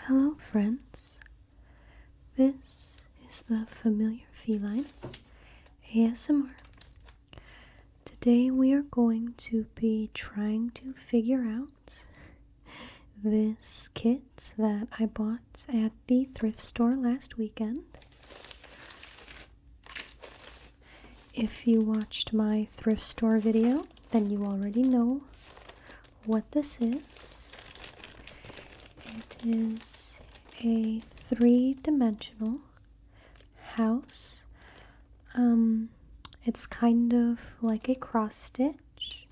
Hello friends, this is the Familiar Feline ASMR. Today we are going to be trying to figure out this kit that I bought at the thrift store last weekend. If you watched my thrift store video, then you already know what this is. It is a three-dimensional house. It's kind of like a cross stitch.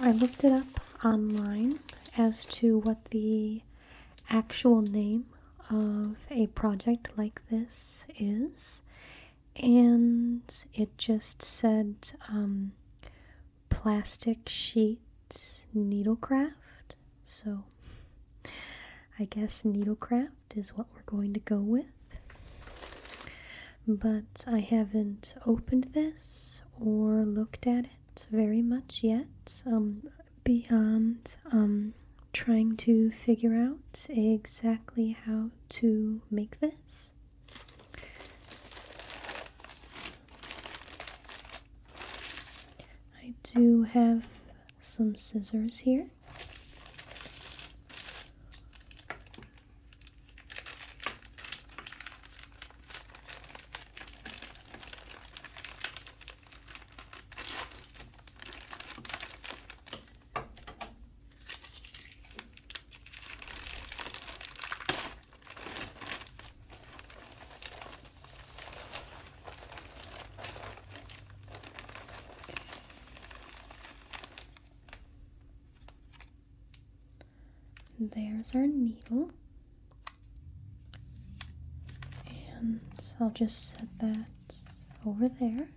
I looked it up online as to what the actual name of a project like this is, and it just said plastic sheet needlecraft. So I guess Needlecraft is what we're going to go with. But I haven't opened this or looked at it very much yet, beyond trying to figure out exactly how to make this. I do have some scissors here. There's our needle, and I'll just set that over there.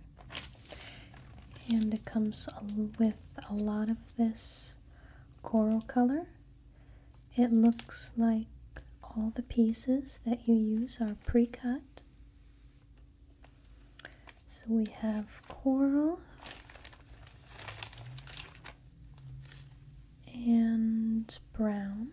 And it comes with a lot of this coral color. It looks like all the pieces that you use are pre-cut. So we have coral and brown.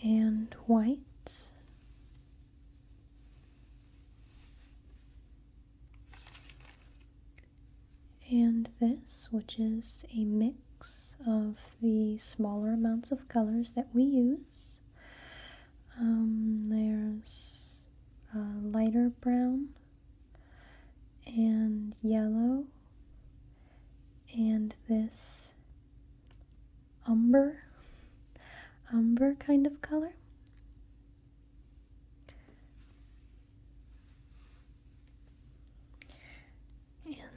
And white. And this, which is a mix of the smaller amounts of colors that we use. There's lighter brown and yellow and this umber kind of color.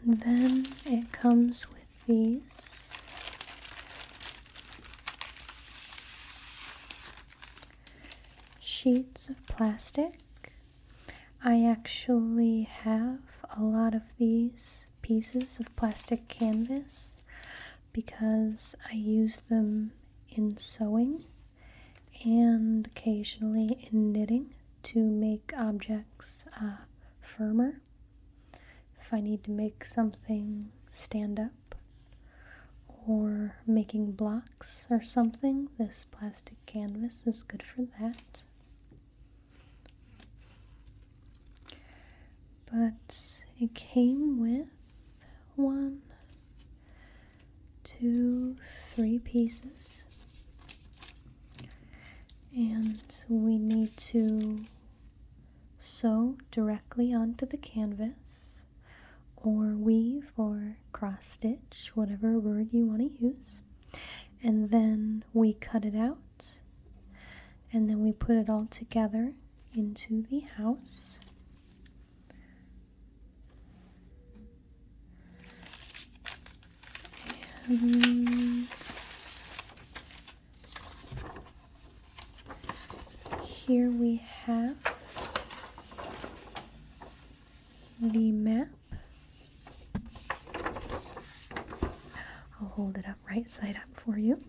And then it comes with these sheets of plastic. I actually have a lot of these pieces of plastic canvas because I use them in sewing and occasionally in knitting to make objects firmer. If I need to make something stand up or making blocks or something, this plastic canvas is good for that. But it came with 1, 2, 3 pieces. And we need to sew directly onto the canvas, or weave, or cross stitch, whatever word you want to use. And then we cut it out, and then we put it all together into the house. And here we have the map. I'll hold it up right side up for you.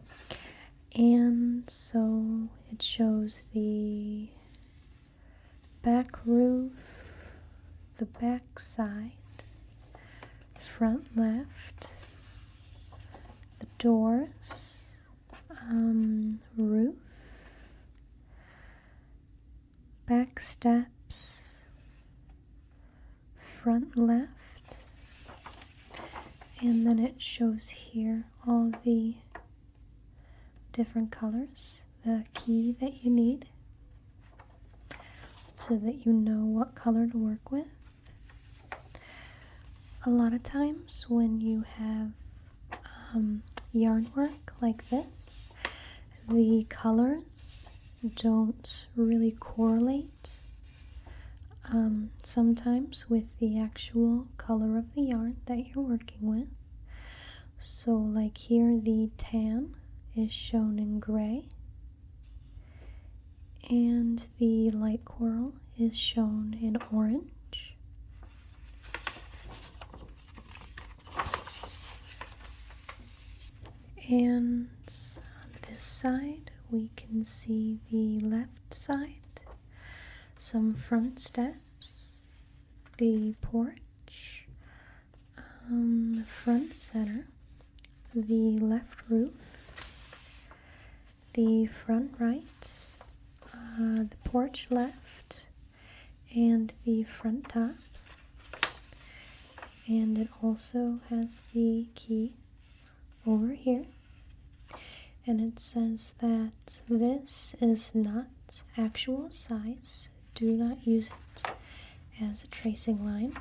And so it shows the back roof, the back side, front left, the doors, roof, back steps, front left, and then it shows here all the different colors, the key that you need so that you know what color to work with. A lot of times when you have yarn work like this, the colors don't really correlate sometimes with the actual color of the yarn that you're working with. So like here, the tan is shown in gray and the light coral is shown in orange. And on this side we can see the left side, some front steps, the porch, the front center, the left roof, the front right, the porch left, and the front top. And it also has the key over here. And it says that this is not actual size. Do not use it as a tracing line.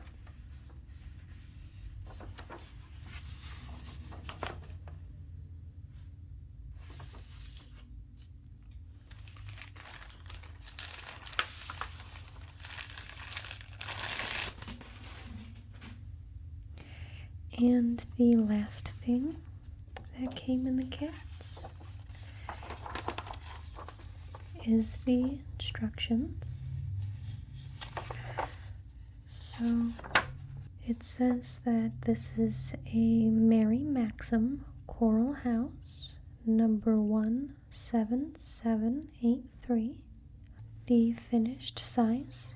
And the last thing that came in the kit is the instructions. So it says that this is a Mary Maxim Coral House number 17783. The finished size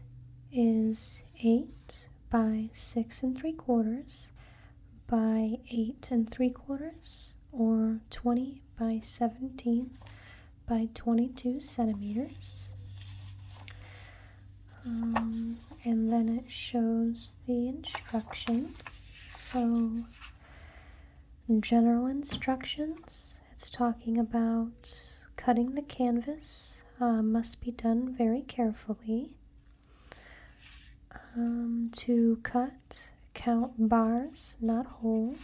is 8 by 6 3/4 by 8 3/4 or 20 by 17 by 22 centimeters. And then it shows the instructions. So general instructions, it's talking about cutting the canvas must be done very carefully. To cut, count bars, not holes.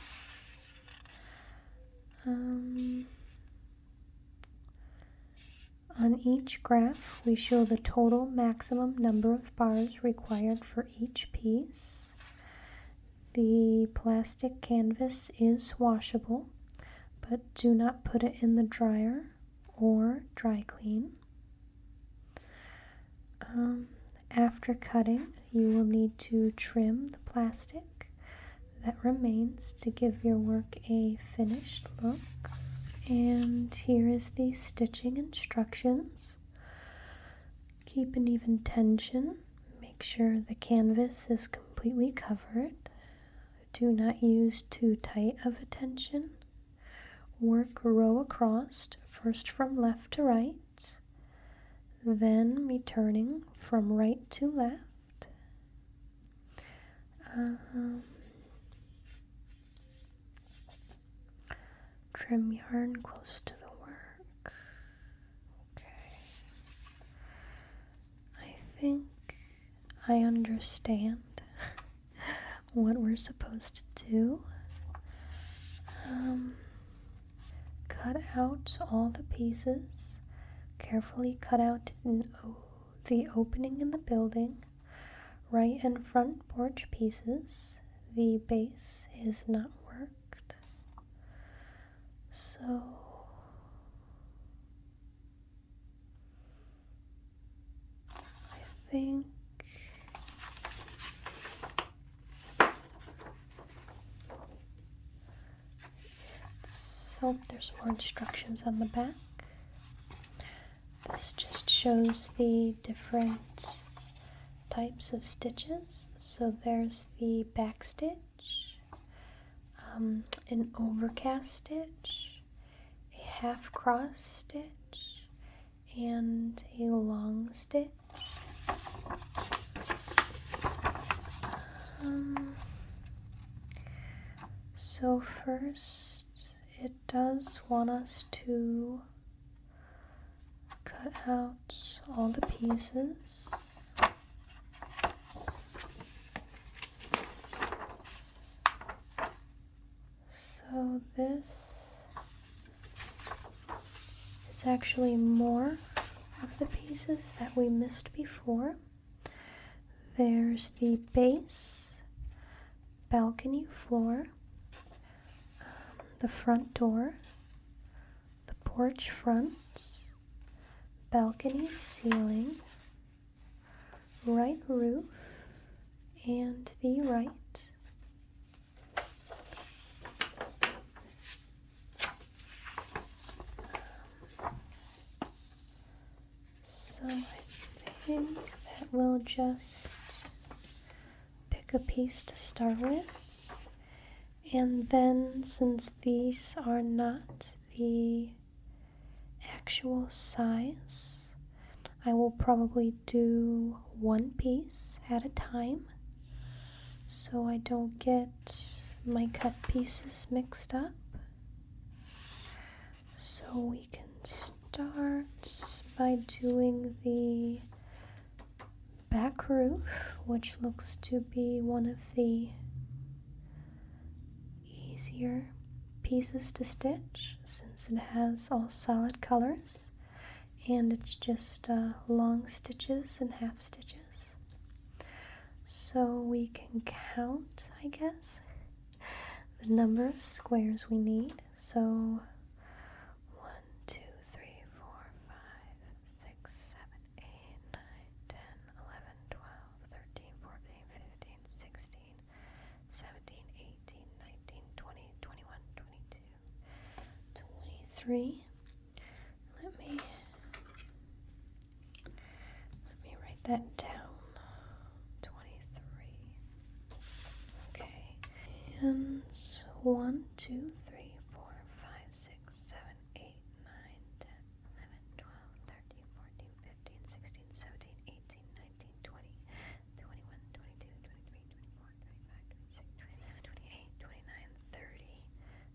On each graph, we show the total maximum number of bars required for each piece. The plastic canvas is washable, but do not put it in the dryer or dry clean. After cutting, you will need to trim the plastic that remains to give your work a finished look. And here is the stitching instructions. Keep an even tension. Make sure the canvas is completely covered. Do not use too tight of a tension. Work row across, first from left to right, then returning from right to left. Trim yarn close to the work. Okay. I think I understand what we're supposed to do. Cut out all the pieces. Carefully cut out the opening in the building. Right and front porch pieces. The base is not worked. So I think there's more instructions on the back. This just shows the different types of stitches. So there's the back stitch, an overcast stitch, a half cross stitch, and a long stitch. So first, it does want us to cut out all the pieces. So this is actually more of the pieces that we missed before. There's the base, balcony floor, the front door, the porch front, balcony ceiling, right roof, and the right. So I think that we'll just pick a piece to start with. And then, since these are not the actual size, I will probably do one piece at a time so I don't get my cut pieces mixed up. So we can start by doing the back roof, which looks to be one of the easier pieces to stitch since it has all solid colors and it's just long stitches and half stitches. So we can count, I guess, the number of squares we need. So 1, 2, 3, 4, 5, 6, 7, 8, 9, 10, 11, 12, 13, 14, 15, 16, 17, 18, 19, 20, 21, 22, 23. Let me write that down. 23. Okay. And 1, 2, 3, 4, 5, 6, 7, 8, 9, 10, 11, 12, 13, 14, 15, 16, 17, 18, 19, 20, 21, 22, 23, 24, 25, 26, 27, 28, 29, 30,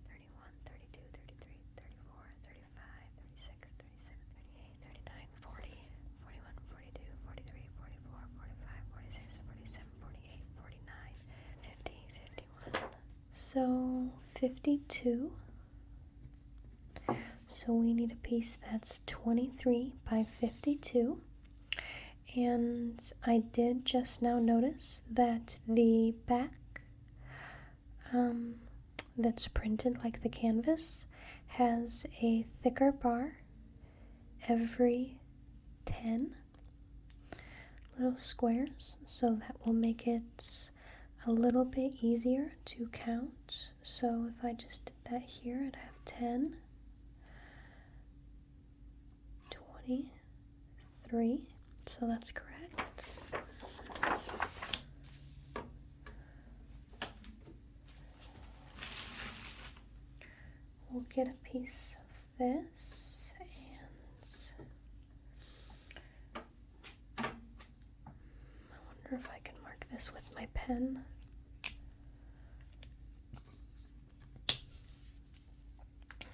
31, 32, 33, 34, 35, 36, 37, 38, 39, 40, 41, 42, 43, 44, 45, 46, 47, 48, 49, 50, 51. So 52. So we need a piece that's 23 by 52. And I did just now notice that the back that's printed like the canvas has a thicker bar every 10 little squares, so that will make it a little bit easier to count. So if I just did that here, I'd have 10, 23, so that's correct. We'll get a piece of this, and I wonder if I can mark this with my pen.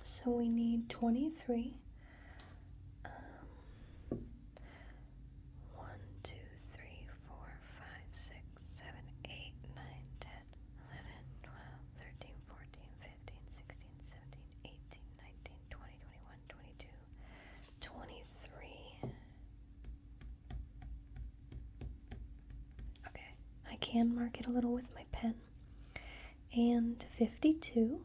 So we need 23. 1, 2, 3, 4, 5, 6, 7, 8, 9, 10, 11, 12, 13, 14, 15, 16, 17, 18, 19, 20, 21, 22, 23. Okay, I can mark it a little with my pen. And 52.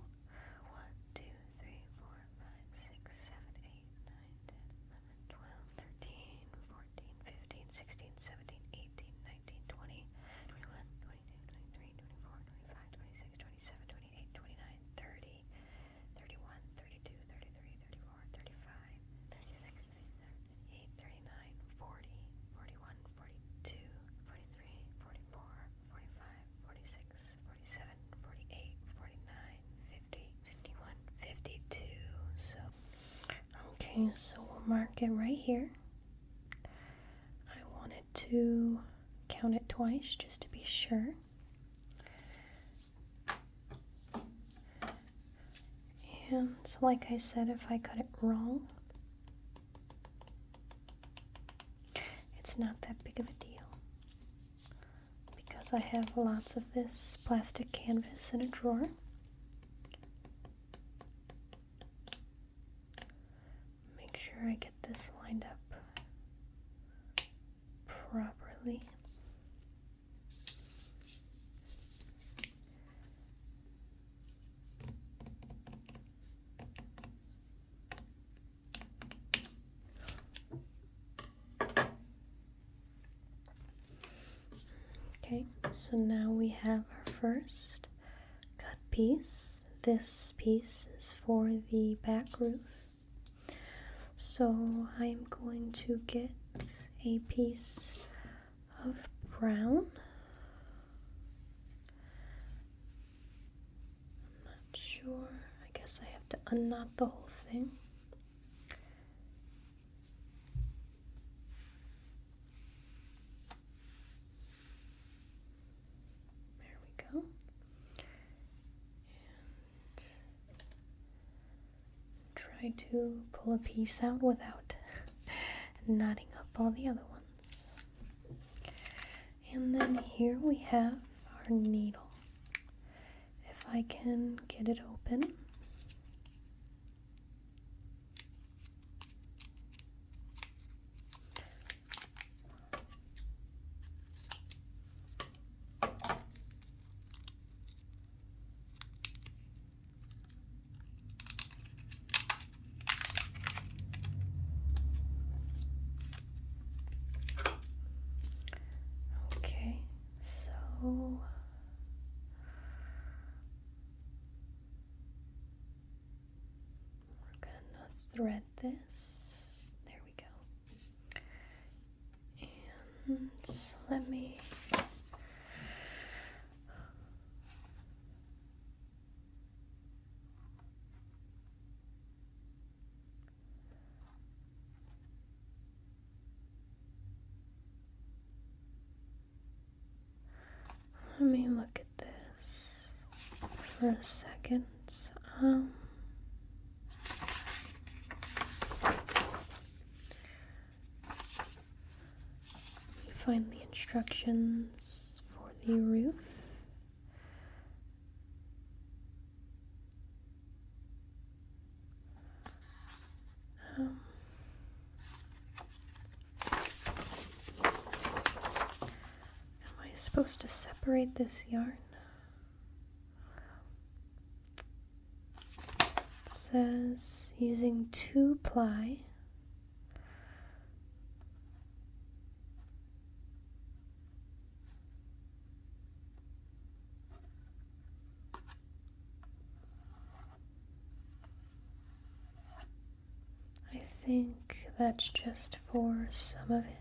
47, 48, 49, Okay, so we'll mark it right here. I wanted to count it twice just to be sure. And like I said, if I cut it wrong, it's not that big of a deal because I have lots of this plastic canvas in a drawer. Make sure I get this lined up properly. Okay, so now we have our first cut piece. This piece is for the back roof. So I'm going to get a piece of brown. I'm not sure. I guess I have to unknot the whole thing. Go. And try to pull a piece out without knotting up all the other ones. And then here we have our needle. If I can get it open. We're gonna thread this. There we go. And let me look at this for a second. Find the instructions for the roof. Am I supposed to separate this yarn? It says using 2-ply. I think that's just for some of it.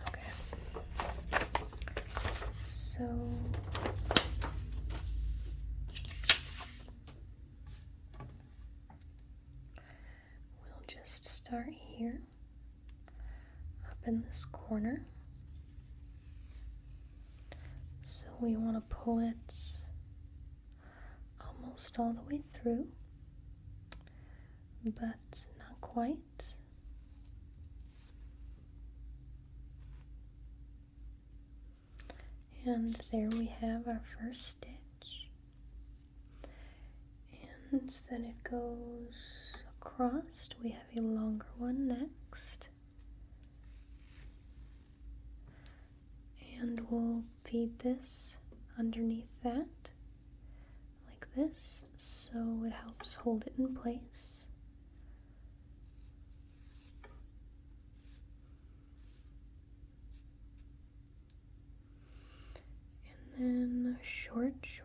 Okay. So we'll just start here. In this corner, so we want to pull it almost all the way through, but not quite. And there we have our first stitch, and then it goes across. We have a longer one next. And we'll feed this underneath that, like this, so it helps hold it in place. And then shorts.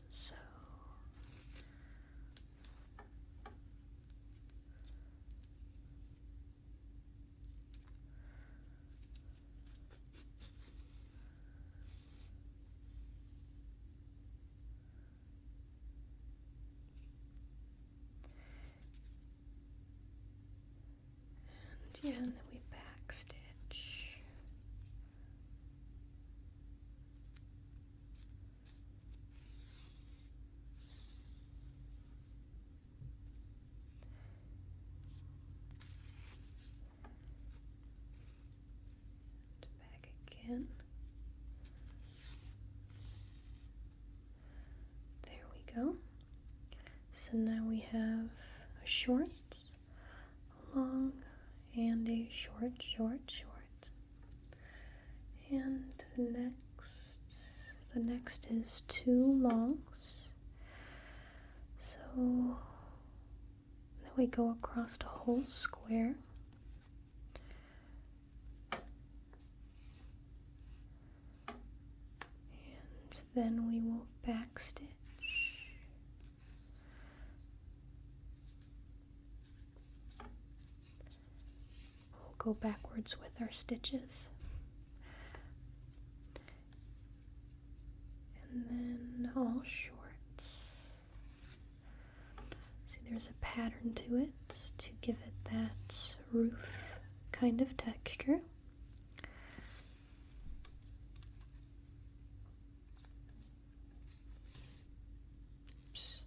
So And then we backstitch. And back again. There we go. So now we have a short, a long, and a short, short, short. And the next is two longs. So then we go across a whole square. And then we will backstitch. We'll go backwards with our stitches. And then all shorts. See, there's a pattern to it to give it that roof kind of texture. Oops.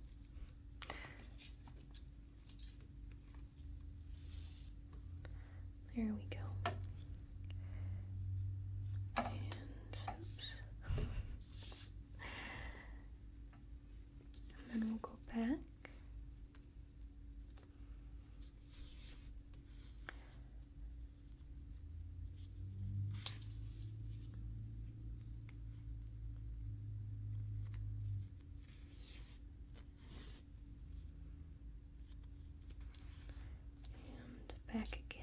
There we go. And we'll go back. And back again.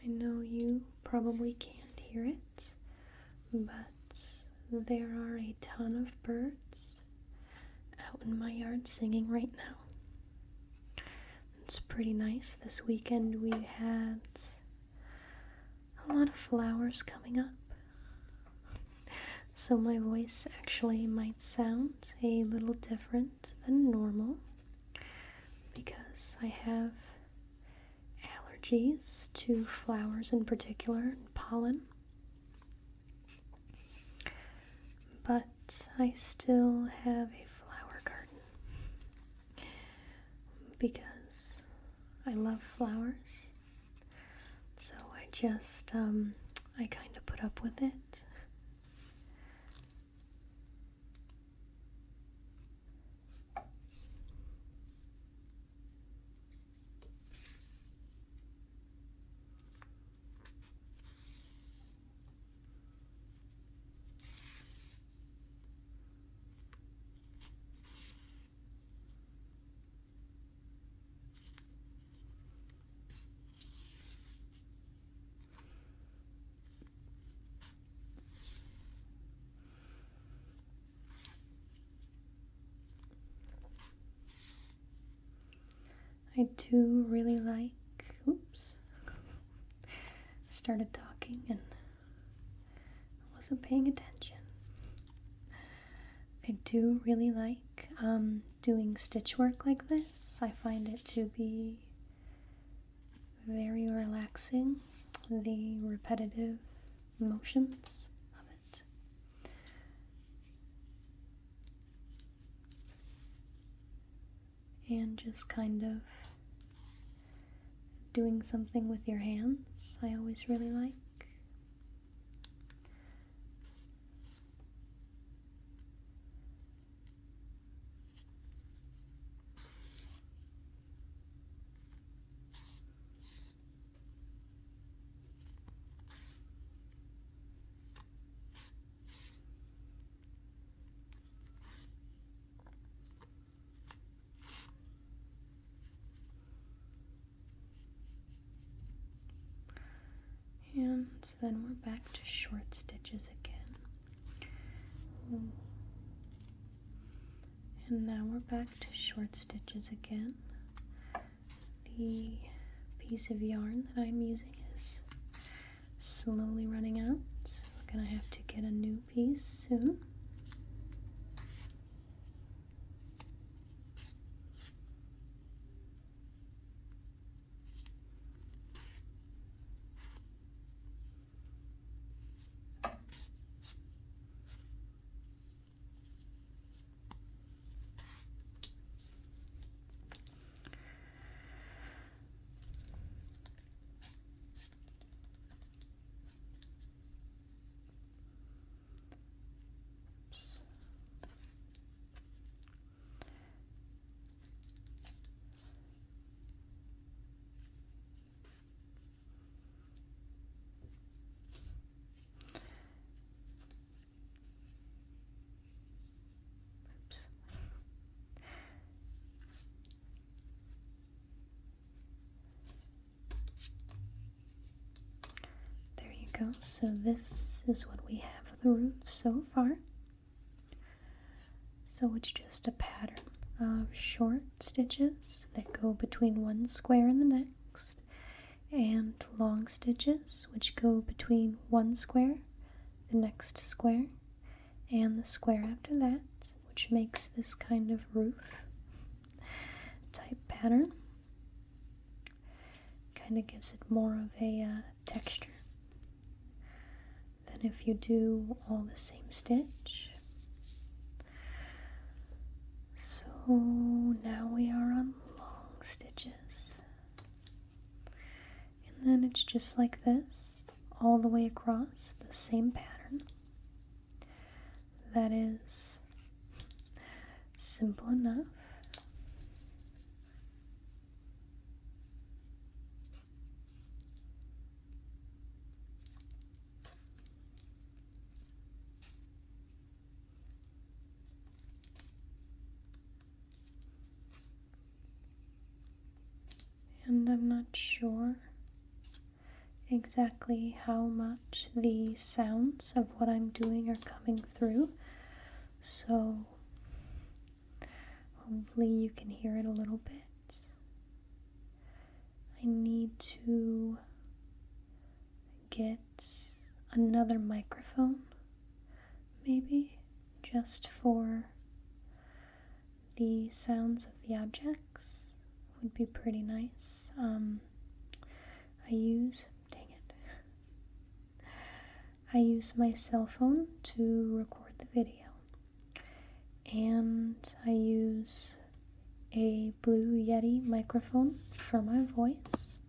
I know you probably can't hear it, but there are a ton of birds out in my yard singing right now. It's pretty nice. This weekend we had a lot of flowers coming up, so my voice actually might sound a little different than normal because I have allergies to flowers in particular and pollen. But I still have a flower garden because I love flowers. So I just, I kind of put up with it. I do really like, oops, started talking and I wasn't paying attention. I do really like doing stitch work like this. I find it to be very relaxing, the repetitive motions of it. And just kind of doing something with your hands, I always really like. And then we're back to short stitches again. And now we're back to short stitches again. The piece of yarn that I'm using is slowly running out. We're gonna have to get a new piece soon. go. So this is what we have of the roof so far. So it's just a pattern of short stitches that go between one square and the next, and long stitches which go between one square, the next square, and the square after that, which makes this kind of roof type pattern. Kind of gives it more of a texture than if you do all the same stitch. So now we are on long stitches, and then it's just like this all the way across, the same pattern. That is simple enough. And I'm not sure exactly how much the sounds of what I'm doing are coming through, so hopefully you can hear it a little bit. I need to get another microphone, maybe, just for the sounds of the objects. Would be pretty nice. I use my cell phone to record the video, and I use a Blue Yeti microphone for my voice,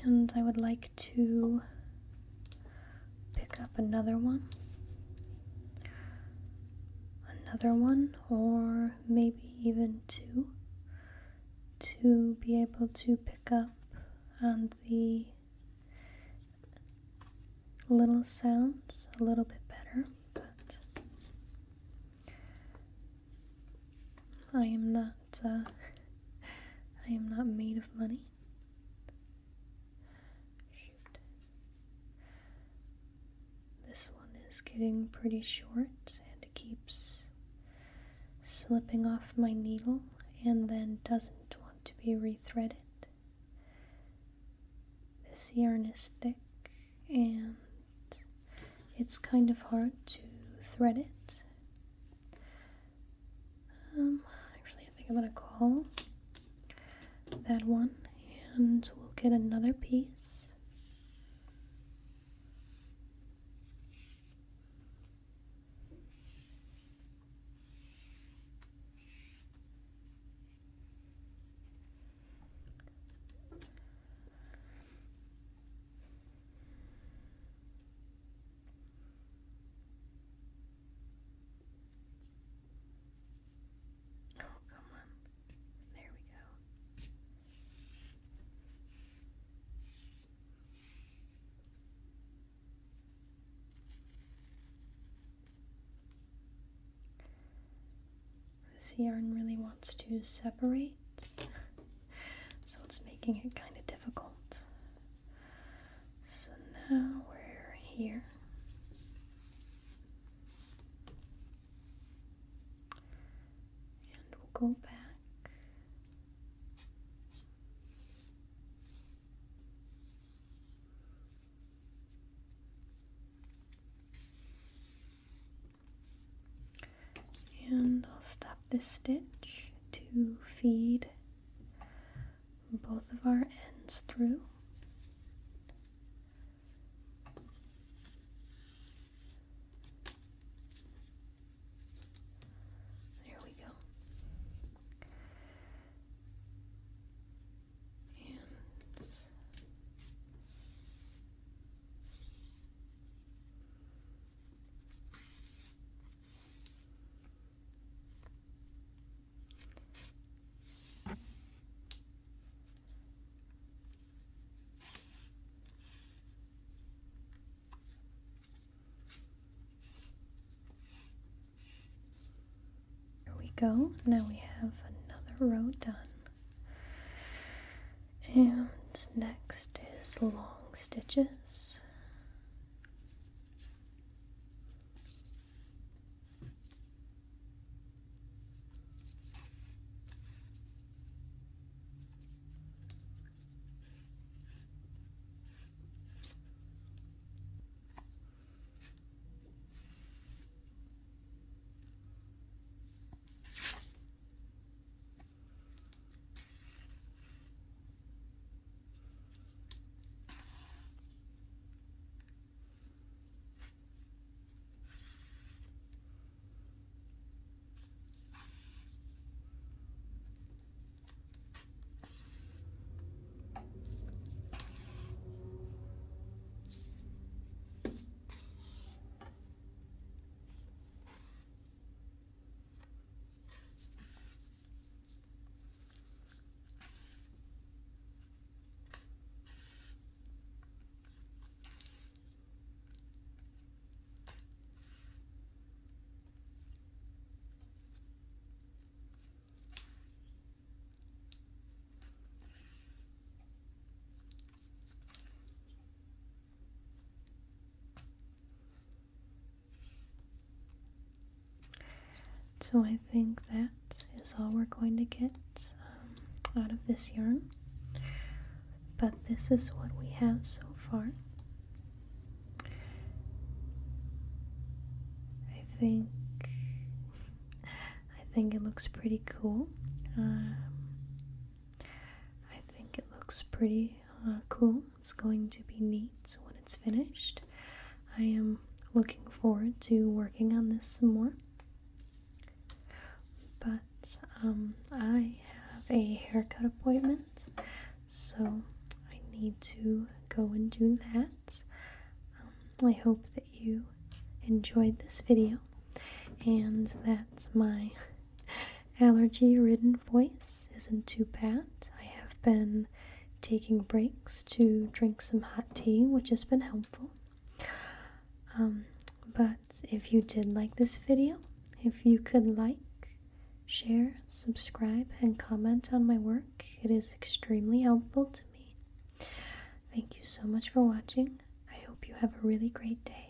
and I would like to pick up another one, or maybe even two, to be able to pick up on the little sounds a little bit better, but I am not made of money. Shoot. This one is getting pretty short, and it keeps slipping off my needle and then doesn't want to be rethreaded. This yarn is thick, and it's kind of hard to thread it. Actually, I think I'm going to call that one, and we'll get another piece. This yarn really wants to separate, so it's making it kind of difficult. So now we're here. And we'll go back. And I'll stop this stitch to feed both of our ends through. There we go. And go. Now we have another row done. And next is long stitches. So I think that is all we're going to get out of this yarn. But this is what we have so far. I think it looks pretty cool. I think it looks pretty cool. It's going to be neat when it's finished. I am looking forward to working on this some more. But I have a haircut appointment, so I need to go and do that. I hope that you enjoyed this video and that my allergy-ridden voice isn't too bad. I have been taking breaks to drink some hot tea, which has been helpful. But if you did like this video, if you could like, share, subscribe, and comment on my work, it is extremely helpful to me. Thank you so much for watching. I hope you have a really great day.